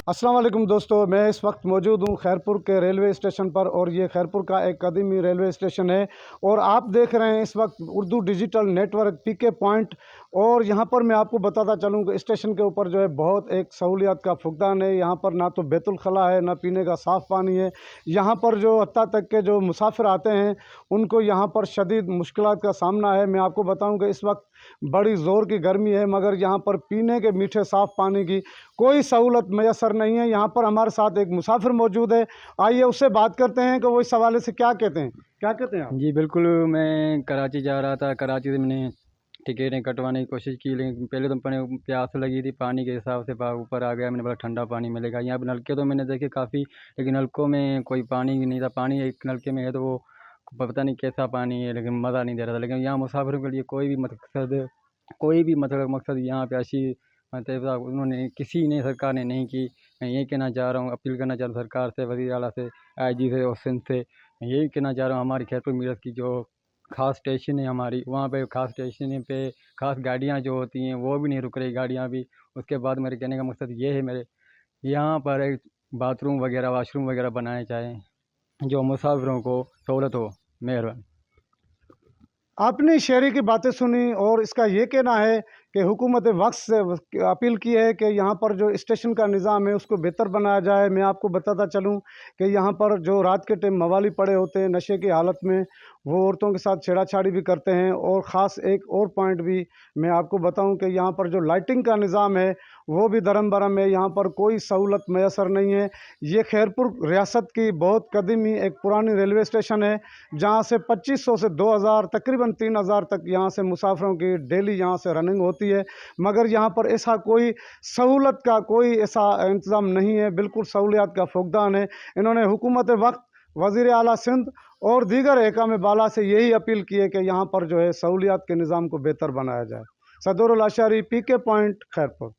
अस्सलाम वालेकुम दोस्तों, मैं इस वक्त मौजूद हूँ खैरपुर के रेलवे स्टेशन पर और ये खैरपुर का एक कदीमी रेलवे स्टेशन है और आप देख रहे हैं इस वक्त उर्दू डिजिटल नेटवर्क पीके पॉइंट। और यहाँ पर मैं आपको बताता चलूँ कि स्टेशन के ऊपर जो है बहुत एक सहूलियत का फुकदान है। यहाँ पर ना तो बैतुल खला है, ना पीने का साफ़ पानी है। यहाँ पर जो हत्ता तक के जो मुसाफिर आते हैं उनको यहाँ पर शदीद मुश्किलात का सामना है। मैं आपको बताऊँ कि इस वक्त बड़ी ज़ोर की गर्मी है, मगर यहाँ पर पीने के मीठे साफ़ पानी की कोई सहूलत मैसर नहीं है। यहाँ पर हमारे साथ एक मुसाफिर मौजूद है, आइए उससे बात करते हैं कि वो इस हवाले से क्या कहते हैं। क्या कहते हैं आप? जी बिल्कुल, मैं कराची जा रहा था। कराची से मैंने टिकटें कटवाने की कोशिश की, लेकिन पहले तो मैंने प्यास लगी थी, पानी के हिसाब से ऊपर आ गया। मैंने बोला ठंडा पानी मिलेगा। यहाँ पर नलके तो मैंने देखे काफ़ी, लेकिन नलकों में कोई पानी नहीं था। पानी एक नलके में है तो वो पता नहीं कैसा पानी है, लेकिन मज़ा नहीं दे रहा था। लेकिन यहाँ मुसाफिरों के लिए कोई भी मकसद यहाँ पे ऐसी मतलब उन्होंने किसी ने सरकार ने नहीं की। मैं ये कहना चाह रहा हूँ, अपील करना चाह रहा हूँ सरकार से, वज़ीर आला से, IG से और सिंध से। मैं यही कहना चाह रहा हूँ, हमारी खैरपुर मीरठ की जो ख़ास स्टेशन है हमारी, वहाँ पे ख़ास स्टेशन पे ख़ास गाड़ियाँ जो होती हैं वो भी नहीं रुक रही, गाड़ियाँ भी। उसके बाद मेरे कहने का मकसद ये है, मेरे यहाँ पर एक बाथरूम वगैरह वाशरूम वगैरह बनाए जाएँ जो मुसाफिरों को सहूलत हो। मेहरबानी। आपने शहरी की बातें सुनी और इसका ये कहना है कि हुकूमत वक्त से अपील की है कि यहाँ पर जो स्टेशन का निज़ाम है उसको बेहतर बनाया जाए। मैं आपको बताता चलूँ कि यहाँ पर जो रात के टाइम मवाली पड़े होते हैं नशे की हालत में, वो औरतों के साथ छेड़ाछाड़ी भी करते हैं। और ख़ास एक और पॉइंट भी मैं आपको बताऊँ कि यहाँ पर जो लाइटिंग का निज़ाम है वो भी दरम बरम है, यहाँ पर कोई सहूलत मैसर नहीं है। ये खैरपुर रियासत की बहुत कदीमी एक पुरानी रेलवे स्टेशन है, जहाँ से 2500 से 2000 तकरीबन 3000 तक यहाँ से मुसाफिरों की डेली यहाँ से रनिंग होती है। मगर यहाँ पर ऐसा कोई सहूलत का कोई ऐसा इंतज़ाम नहीं है, बिल्कुल सहूलियात का फुकदान है। इन्होंने हुकूमत वक्त, वज़ीर आला सिंध और दीगर एहकाम बाला से यही अपील की है कि यहाँ पर जो है सहूलियात के निज़ाम को बेहतर बनाया जाए। सदरुल अशारी, पीके पॉइंट, खैरपुर।